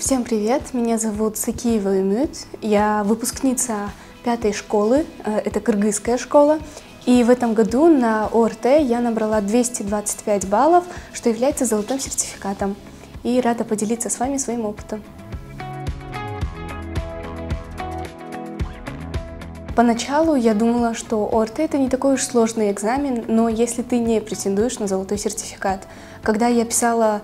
Всем привет! Меня зовут Сакиева Умют. Я выпускница 5-й школы, это кыргызская школа. И в этом году на ОРТ я набрала 225 баллов, что является золотым сертификатом. И рада поделиться с вами своим опытом. Поначалу я думала, что ОРТ это не такой уж сложный экзамен, но если ты не претендуешь на золотой сертификат. Когда я писала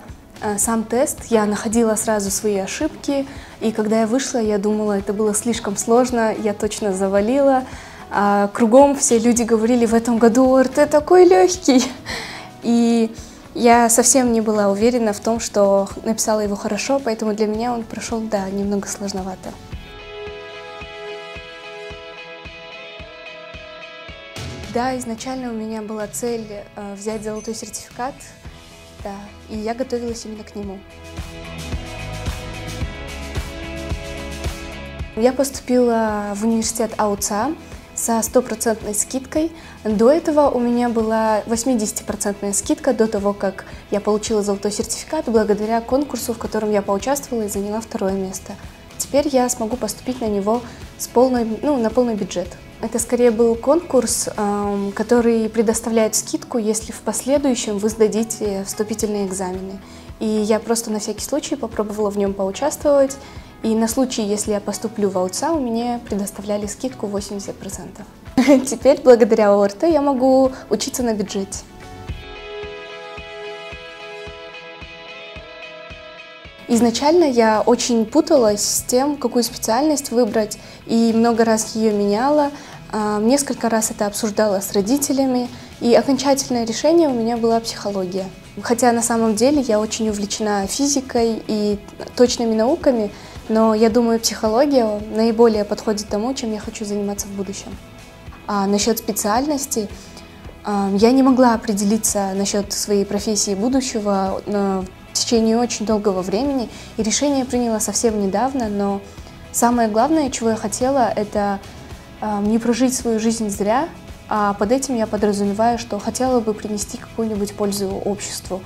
сам тест, я находила сразу свои ошибки, и когда я вышла, я думала, это было слишком сложно, я точно завалила. Кругом все люди говорили, в этом году ОРТ такой легкий. И я совсем не была уверена в том, что написала его хорошо, поэтому для меня он прошел, да, немного сложновато. Да, изначально у меня была цель взять золотой сертификат, да, и я готовилась именно к нему. Я поступила в университет АУЦА со 100% скидкой. До этого у меня была 80% скидка, до того, как я получила золотой сертификат, благодаря конкурсу, в котором я поучаствовала и заняла 2-е место. Теперь я смогу поступить на него на полный бюджет. Это скорее был конкурс, который предоставляет скидку, если в последующем вы сдадите вступительные экзамены. И я просто на всякий случай попробовала в нем поучаствовать. И на случай, если я поступлю в АУЦА, у меня предоставляли скидку 80%. Теперь, благодаря ОРТ, я могу учиться на бюджете. Изначально я очень путалась с тем, какую специальность выбрать, и много раз ее меняла. Несколько раз это обсуждала с родителями, и окончательное решение у меня была психология. Хотя на самом деле я очень увлечена физикой и точными науками, но я думаю, психология наиболее подходит тому, чем я хочу заниматься в будущем. А насчет специальности, я не могла определиться насчет своей профессии будущего в течение очень долгого времени, и решение приняла совсем недавно, но самое главное, чего я хотела, это не прожить свою жизнь зря, а под этим я подразумеваю, что хотела бы принести какую-нибудь пользу обществу.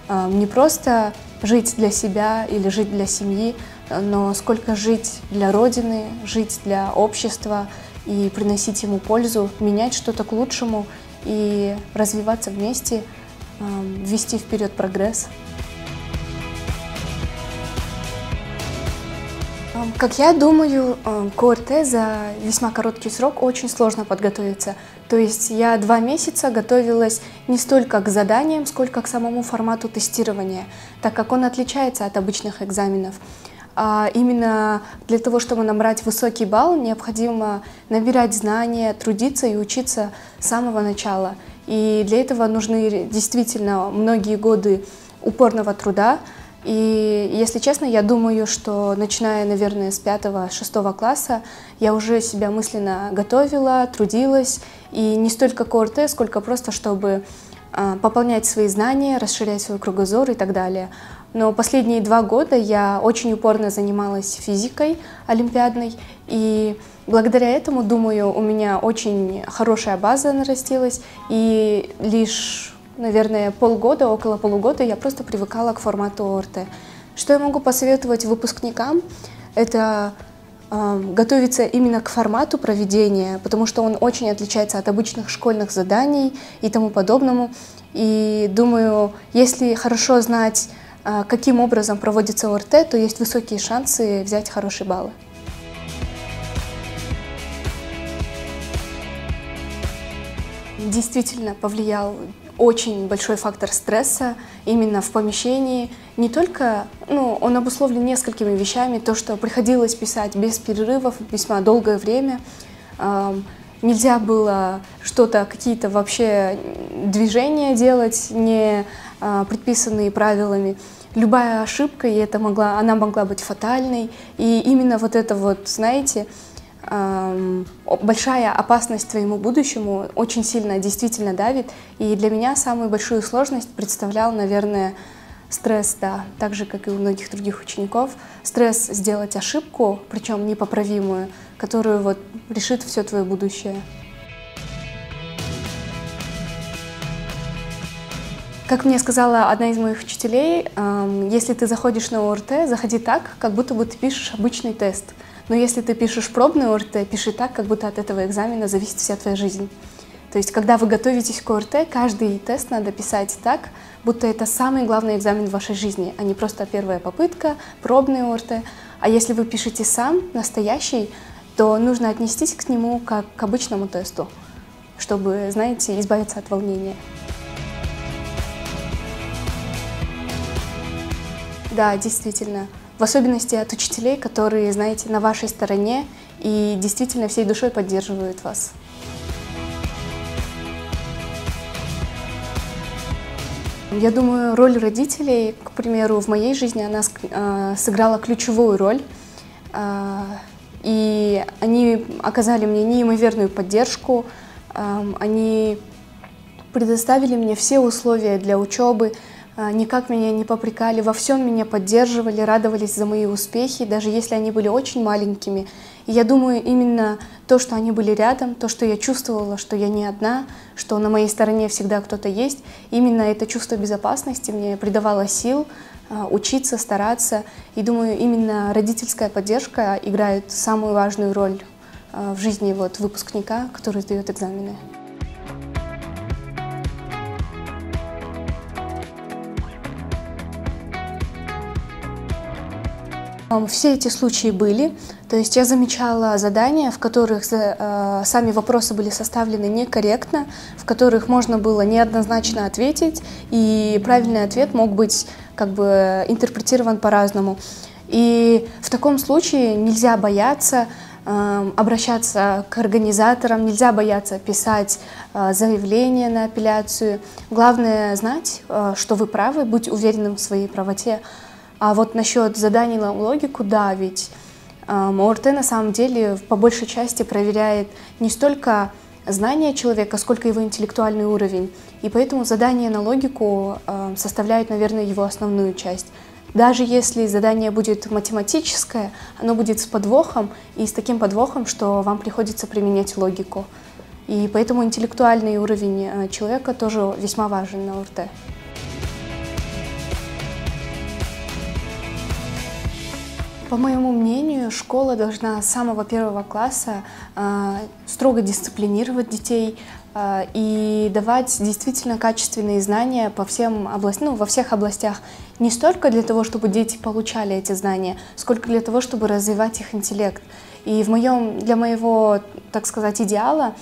Не просто жить для себя или жить для семьи, но сколько жить для Родины, жить для общества и приносить ему пользу, менять что-то к лучшему и развиваться вместе, вести вперед прогресс. Как я думаю, к ОРТ за весьма короткий срок очень сложно подготовиться. То есть я 2 месяца готовилась не столько к заданиям, сколько к самому формату тестирования, так как он отличается от обычных экзаменов. Именно для того, чтобы набрать высокий балл, необходимо набирать знания, трудиться и учиться с самого начала. И для этого нужны действительно многие годы упорного труда. И, если честно, я думаю, что начиная, наверное, с 5-6 класса я уже себя мысленно готовила, трудилась. И не столько к ОРТ, сколько просто, чтобы пополнять свои знания, расширять свой кругозор и так далее. Но последние 2 года я очень упорно занималась физикой олимпиадной. И благодаря этому, думаю, у меня очень хорошая база нарастилась. И лишь, наверное, около полугода я просто привыкала к формату ОРТ. Что я могу посоветовать выпускникам? Это готовиться именно к формату проведения, потому что он очень отличается от обычных школьных заданий и тому подобному. И думаю, если хорошо знать, каким образом проводится ОРТ, то есть высокие шансы взять хорошие баллы. Действительно повлиял очень большой фактор стресса именно в помещении. Не только, он обусловлен несколькими вещами, то, что приходилось писать без перерывов весьма долгое время. Нельзя было какие-то вообще движения делать, не предписанные правилами. Любая ошибка, она могла быть фатальной. И именно знаете, большая опасность твоему будущему очень сильно действительно давит. И для меня самую большую сложность представлял, наверное, стресс, да, так же, как и у многих других учеников. Стресс сделать ошибку, причем непоправимую, которую решит все твое будущее. Как мне сказала одна из моих учителей, если ты заходишь на ОРТ, заходи так, как будто бы ты пишешь обычный тест. Но если ты пишешь пробный ОРТ, пиши так, как будто от этого экзамена зависит вся твоя жизнь. То есть, когда вы готовитесь к ОРТ, каждый тест надо писать так, будто это самый главный экзамен в вашей жизни, а не просто первая попытка, пробный ОРТ. А если вы пишете сам, настоящий, то нужно отнестись к нему как к обычному тесту, чтобы, знаете, избавиться от волнения. Да, действительно. В особенности от учителей, которые, знаете, на вашей стороне и действительно всей душой поддерживают вас. Я думаю, роль родителей, к примеру, в моей жизни, она сыграла ключевую роль. И они оказали мне неимоверную поддержку, они предоставили мне все условия для учебы, никак меня не попрекали, во всем меня поддерживали, радовались за мои успехи, даже если они были очень маленькими. И я думаю, именно то, что они были рядом, то, что я чувствовала, что я не одна, что на моей стороне всегда кто-то есть, именно это чувство безопасности мне придавало сил учиться, стараться. И думаю, именно родительская поддержка играет самую важную роль в жизни выпускника, который сдает экзамены. Все эти случаи были, то есть я замечала задания, в которых сами вопросы были составлены некорректно, в которых можно было неоднозначно ответить, и правильный ответ мог быть интерпретирован по-разному. И в таком случае нельзя бояться обращаться к организаторам, нельзя бояться писать заявление на апелляцию. Главное знать, что вы правы, быть уверенным в своей правоте. А вот насчет заданий на логику, да, ведь ОРТ на самом деле по большей части проверяет не столько знания человека, сколько его интеллектуальный уровень. И поэтому задания на логику составляют, наверное, его основную часть. Даже если задание будет математическое, оно будет с подвохом, и с таким подвохом, что вам приходится применять логику. И поэтому интеллектуальный уровень человека тоже весьма важен на ОРТ. По моему мнению, школа должна с самого первого класса строго дисциплинировать детей и давать действительно качественные знания по всем во всех областях. Не столько для того, чтобы дети получали эти знания, сколько для того, чтобы развивать их интеллект. И для моего, так сказать, идеала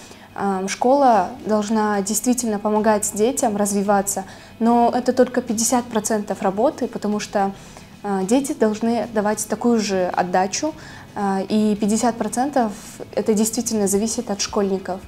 школа должна действительно помогать детям развиваться, но это только 50% работы, потому что дети должны давать такую же отдачу, и 50% это действительно зависит от школьников.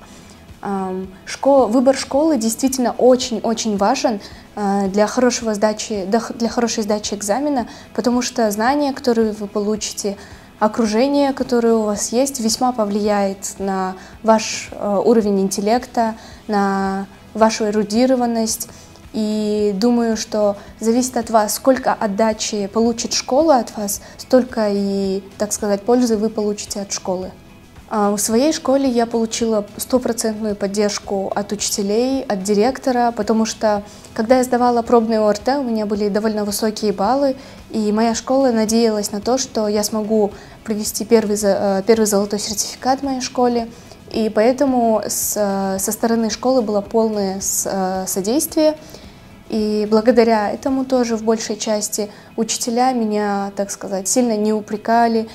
Выбор школы действительно очень-очень важен для хорошей сдачи экзамена, потому что знания, которые вы получите, окружение, которое у вас есть, весьма повлияет на ваш уровень интеллекта, на вашу эрудированность. И думаю, что зависит от вас, сколько отдачи получит школа от вас, столько и, так сказать, пользы вы получите от школы. В своей школе я получила стопроцентную поддержку от учителей, от директора, потому что, когда я сдавала пробный ОРТ, у меня были довольно высокие баллы, и моя школа надеялась на то, что я смогу привести первый золотой сертификат в моей школе. И поэтому со стороны школы было полное содействие. И благодаря этому тоже в большей части учителя меня, так сказать, сильно не упрекали,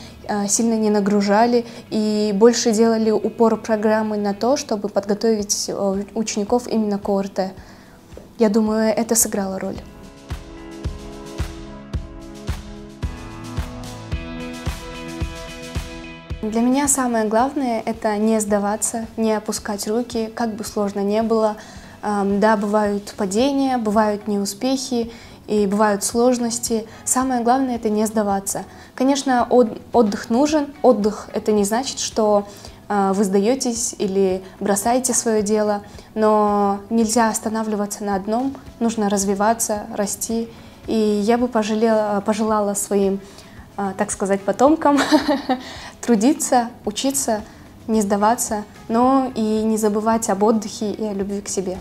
сильно не нагружали и больше делали упор программы на то, чтобы подготовить учеников именно к ОРТ. Я думаю, это сыграло роль. Для меня самое главное – это не сдаваться, не опускать руки, как бы сложно ни было. Да, бывают падения, бывают неуспехи и бывают сложности. Самое главное – это не сдаваться. Конечно, отдых нужен. Отдых – это не значит, что вы сдаетесь или бросаете свое дело, но нельзя останавливаться на одном, нужно развиваться, расти. И я бы пожелала своим, так сказать, потомкам трудиться, учиться, не сдаваться, но и не забывать об отдыхе и о любви к себе.